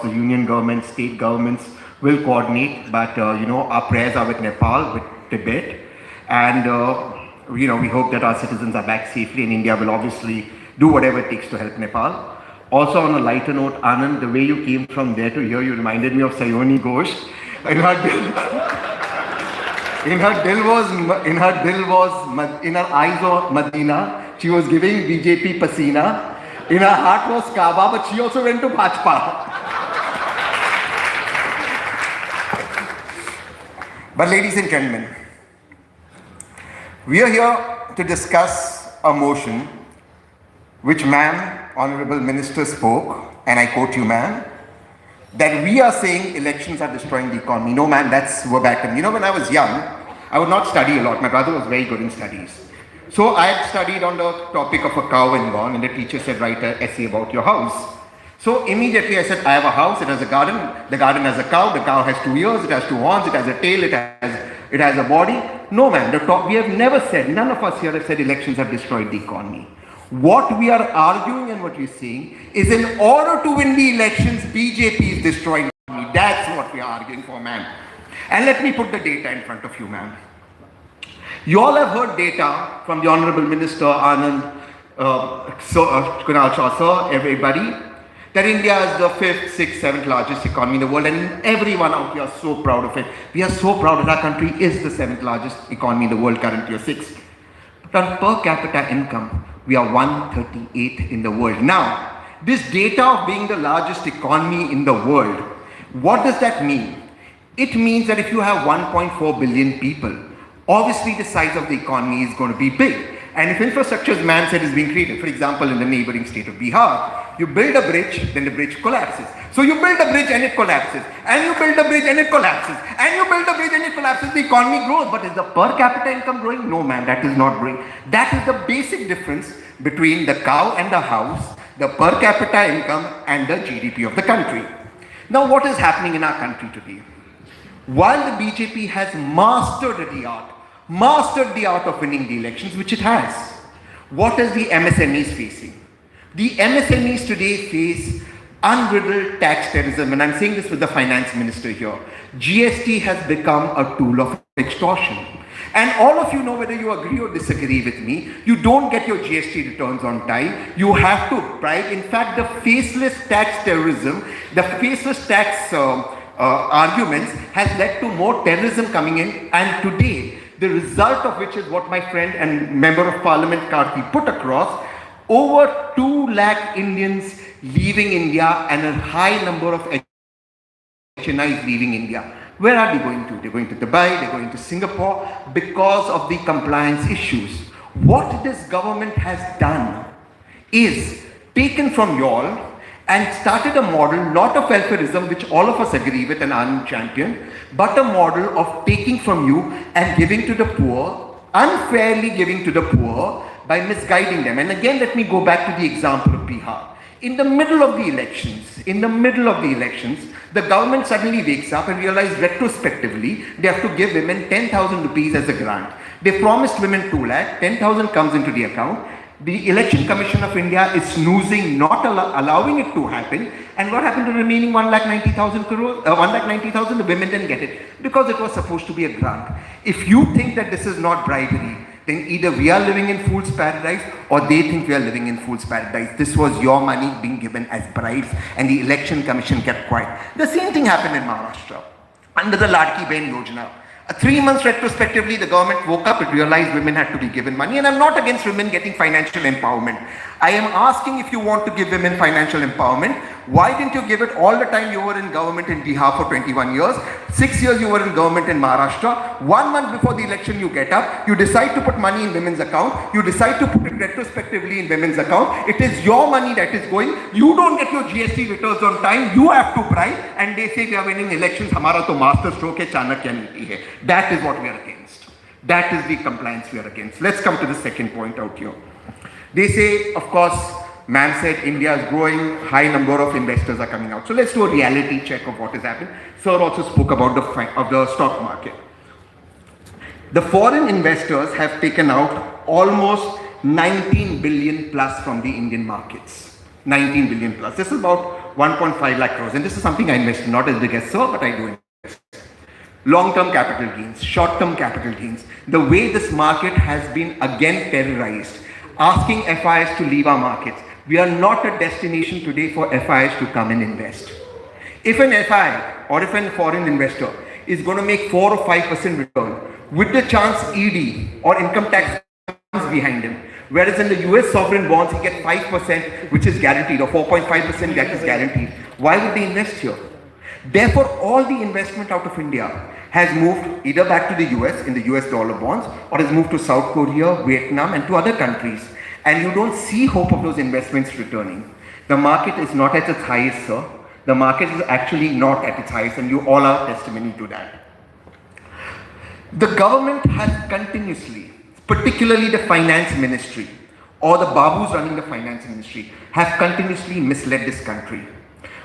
the union government, state governments will coordinate. But, our prayers are with Nepal, with Tibet. And, we hope that our citizens are back safely, and India will obviously do whatever it takes to help Nepal. Also, on a lighter note, Anand, the way you came from there to here, you reminded me of Sayoni Ghosh. In her eyes was Madina. She was giving BJP Pasina. In her heart was Kaaba, but she also went to Bhajpa. But ladies and gentlemen, we are here to discuss a motion which ma'am, Honorable Minister spoke, and I quote you ma'am, that we are saying elections are destroying the economy. No ma'am, that's verbatim. When I was young, I would not study a lot. My brother was very good in studies. So I had studied on the topic of a cow and gone, and the teacher said, write an essay about your house. So immediately I said, I have a house, it has a garden, the garden has a cow, the cow has 2 ears, it has 2 horns, it has a tail, it has a body. No ma'am, we have never said, none of us here have said elections have destroyed the economy. What we are arguing and what we are saying is, in order to win the elections, BJP is destroying the economy. That's what we are arguing for, ma'am. And let me put the data in front of you, ma'am. You all have heard data from the Honorable Minister, Anand, Kunal, Shah, sir, everybody, that India is the 5th, 6th, 7th largest economy in the world, and everyone out here is so proud of it. We are so proud that our country is the 7th largest economy in the world, currently, or 6th. But on per capita income, we are 138th in the world. Now, this data of being the largest economy in the world, what does that mean? It means that if you have 1.4 billion people, obviously the size of the economy is going to be big. And if infrastructure, as man said, is being created, for example, in the neighboring state of Bihar, you build a bridge, then the bridge collapses. So you build a bridge and it collapses. And you build a bridge and it collapses. And you build a bridge and it collapses. The economy grows. But is the per capita income growing? No, man, that is not growing. That is the basic difference between the cow and the house, the per capita income and the GDP of the country. Now, what is happening in our country today? While the BJP has mastered the art of winning the elections, which it has, what is the MSMEs facing? The MSMEs today face unbridled tax terrorism, and I'm saying this with the finance minister here. GST has become a tool of extortion. And all of you know, whether you agree or disagree with me, you don't get your GST returns on time. You have to bribe. In fact, the faceless tax terrorism, the faceless tax arguments has led to more terrorism coming in. And today, the result of which is what my friend and Member of Parliament Karti put across, over 2 lakh Indians leaving India and a high number of HNIs leaving India. Where are they going to? They're going to Dubai, they're going to Singapore because of the compliance issues. What this government has done is taken from y'all and started a model, not of welfareism, which all of us agree with and Anand champion, but a model of taking from you and giving to the poor, unfairly giving to the poor by misguiding them. And again, let me go back to the example of Bihar. In the middle of the elections, the government suddenly wakes up and realizes retrospectively they have to give women 10,000 rupees as a grant. They promised women 2 lakh, 10,000 comes into the account. The Election Commission of India is snoozing, not allowing it to happen. And what happened to the remaining 1,90,000 crores? 1,90,000, the women didn't get it because it was supposed to be a grant. If you think that this is not bribery, then either we are living in fool's paradise or they think we are living in fool's paradise. This was your money being given as bribes, and the Election Commission kept quiet. The same thing happened in Maharashtra under the Ladki Bahin Yojana. 3 months retrospectively, the government woke up, it realized women had to be given money. And I'm not against women getting financial empowerment. I am asking, if you want to give women financial empowerment, why didn't you give it all the time you were in government in Bihar for 21 years? 6 years you were in government in Maharashtra. 1 month before the election you get up, you decide to put money in women's account. You decide to put it retrospectively in women's account. It is your money that is going. You don't get your GST returns on time. You have to bribe. And they say we are winning elections. Hamara to master stroke hai, Chanakya niti hai. That is what we are against. That is the compliance we are against. Let's come to the second point out here. They say, of course, ma'am said India is growing, high number of investors are coming out. So let's do a reality check of what has happened. Sir also spoke about the stock market. The foreign investors have taken out almost 19 billion plus from the Indian markets. 19 billion plus. This is about 1.5 lakh crores. And this is something I invest in, not as big as Sir, but I do invest. Long-term capital gains, short-term capital gains. The way this market has been again terrorized, asking FIs to leave our markets. We are not a destination today for FIs to come and invest. If an FI or if a foreign investor is going to make 4 or 5% return, with the chance ED or income tax comes behind him, whereas in the US sovereign bonds, he gets 5%, which is guaranteed, or 4.5% that is guaranteed. Why would they invest here? Therefore, all the investment out of India has moved either back to the US in the US dollar bonds, or has moved to South Korea, Vietnam, and to other countries. And you don't see hope of those investments returning. The market is not at its highest, sir. The market is actually not at its highest, and you all are testimony to that. The government has continuously, particularly the finance ministry, or the babus running the finance ministry, have continuously misled this country.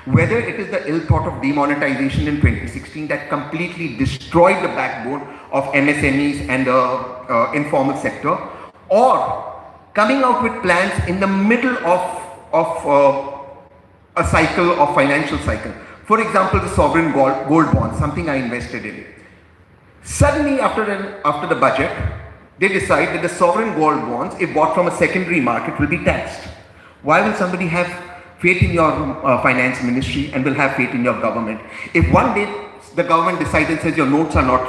Whether it is the ill thought of demonetization in 2016 that completely destroyed the backbone of MSMEs and the informal sector, or coming out with plans in the middle of a cycle of financial cycle. For example, the sovereign gold bond, something I invested in. Suddenly after the budget, they decide that the sovereign gold bonds, if bought from a secondary market, will be taxed. Why will somebody have faith in your finance ministry and will have faith in your government? If one day the government decides and says your notes are not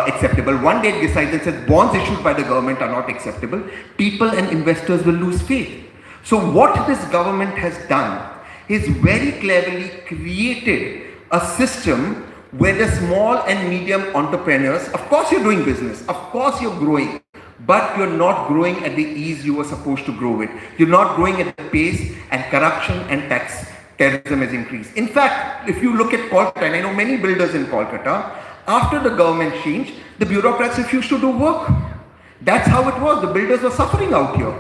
acceptable, one day it decides and says bonds issued by the government are not acceptable, people and investors will lose faith. So what this government has done is very cleverly created a system where the small and medium entrepreneurs, of course you're doing business, of course you're growing, but you're not growing at the ease you were supposed to grow with. You're not growing at the pace, and corruption and tax terrorism has increased. In fact, if you look at Kolkata, and I know many builders in Kolkata, after the government changed, the bureaucrats refused to do work. That's how it was. The builders were suffering out here.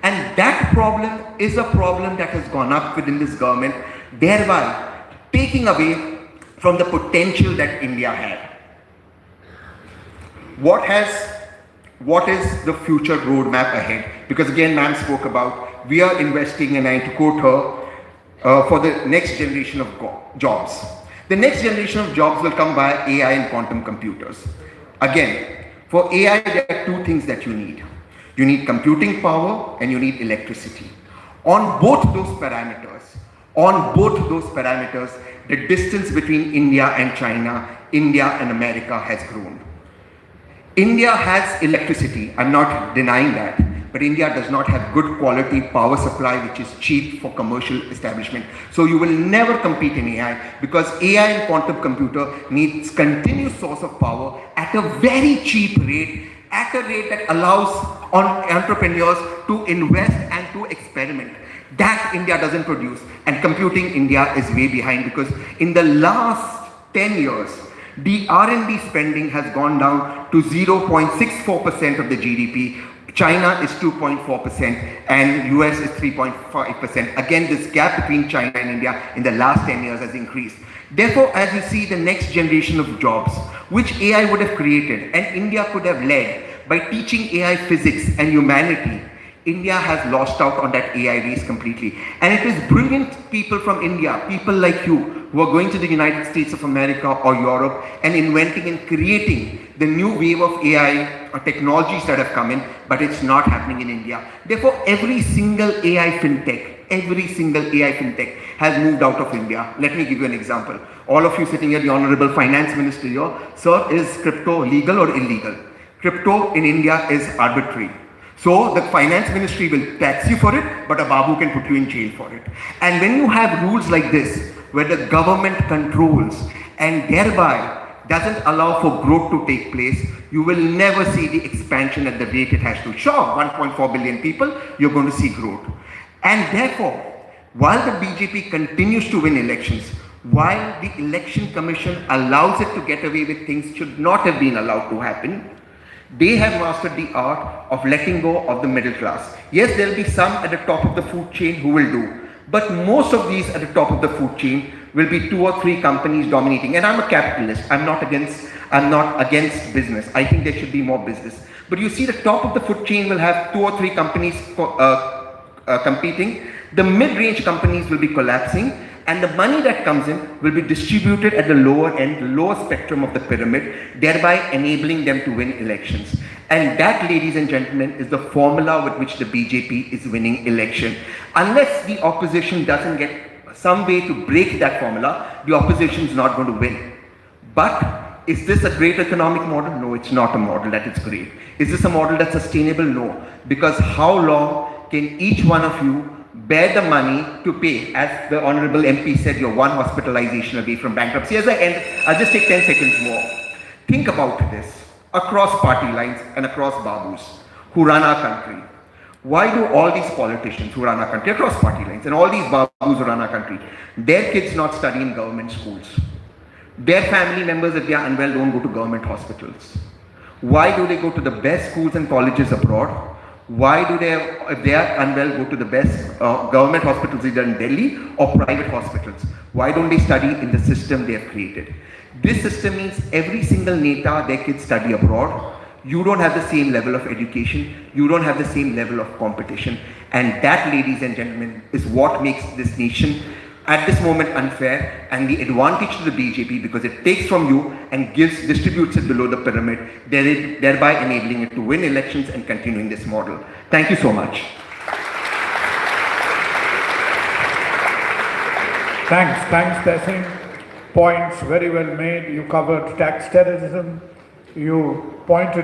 And that problem is a problem that has gone up within this government, thereby taking away from the potential that India had. What is the future roadmap ahead? Because again, ma'am spoke about, we are investing, and I to quote her, for the next generation of jobs. The next generation of jobs will come by AI and quantum computers. Again, for AI, there are two things that you need. You need computing power and you need electricity. On both those parameters, the distance between India and China, India and America has grown. India has electricity, I'm not denying that, but India does not have good quality power supply which is cheap for commercial establishment. So you will never compete in AI, because AI and quantum computer needs continuous source of power at a very cheap rate, at a rate that allows entrepreneurs to invest and to experiment. That India doesn't produce, and computing India is way behind, because in the last 10 years, the R&D spending has gone down to 0.64% of the GDP. China is 2.4% and US is 3.5%. Again, this gap between China and India in the last 10 years has increased. Therefore, as you see, the next generation of jobs, which AI would have created and India could have led by teaching AI physics and humanity, India has lost out on that AI race completely. And it is brilliant people from India, people like you, who are going to the United States of America or Europe and inventing and creating the new wave of AI technologies that have come in, but it's not happening in India. Therefore, every single AI fintech has moved out of India. Let me give you an example. All of you sitting here, the Honorable Finance Minister here, sir, is crypto legal or illegal? Crypto in India is arbitrary. So the finance ministry will tax you for it, but a babu can put you in jail for it. And when you have rules like this, where the government controls and thereby doesn't allow for growth to take place, you will never see the expansion at the rate it has to. Sure, 1.4 billion people, you're going to see growth. And therefore, while the BJP continues to win elections, while the Election Commission allows it to get away with things should not have been allowed to happen, they have mastered the art of letting go of the middle class. Yes, there will be some at the top of the food chain who will do, but most of these at the top of the food chain will be 2 or 3 companies dominating. And I'm a capitalist. I'm not against business. I think there should be more business. But you see, the top of the food chain will have 2 or 3 companies competing. The mid-range companies will be collapsing, and the money that comes in will be distributed at the lower end, the lower spectrum of the pyramid, thereby enabling them to win elections. And that, ladies and gentlemen, is the formula with which the BJP is winning election. Unless the opposition doesn't get some way to break that formula, the opposition is not going to win. But is this a great economic model? No, it's not a model that is great. Is this a model that's sustainable? No. Because how long can each one of you bear the money to pay? As the Honorable MP said, you're one hospitalization away from bankruptcy. As I end, I'll just take 10 seconds more. Think about this. Across party lines and across babus who run our country. Why do all these politicians who run our country, across party lines, and all these babus who run our country, their kids not study in government schools? Their family members, if they are unwell, don't go to government hospitals. Why do they go to the best schools and colleges abroad? Why do they, if they are unwell, go to the best government hospitals either in Delhi or private hospitals? Why don't they study in the system they have created? This system means every single neta, their kids study abroad. You don't have the same level of education. You don't have the same level of competition. And that, ladies and gentlemen, is what makes this nation at this moment unfair, and the advantage to the BJP, because it takes from you and distributes it below the pyramid, thereby enabling it to win elections and continuing this model. Thank you so much. Thanks, Tehseen. Points very well made. You covered tax terrorism. You pointed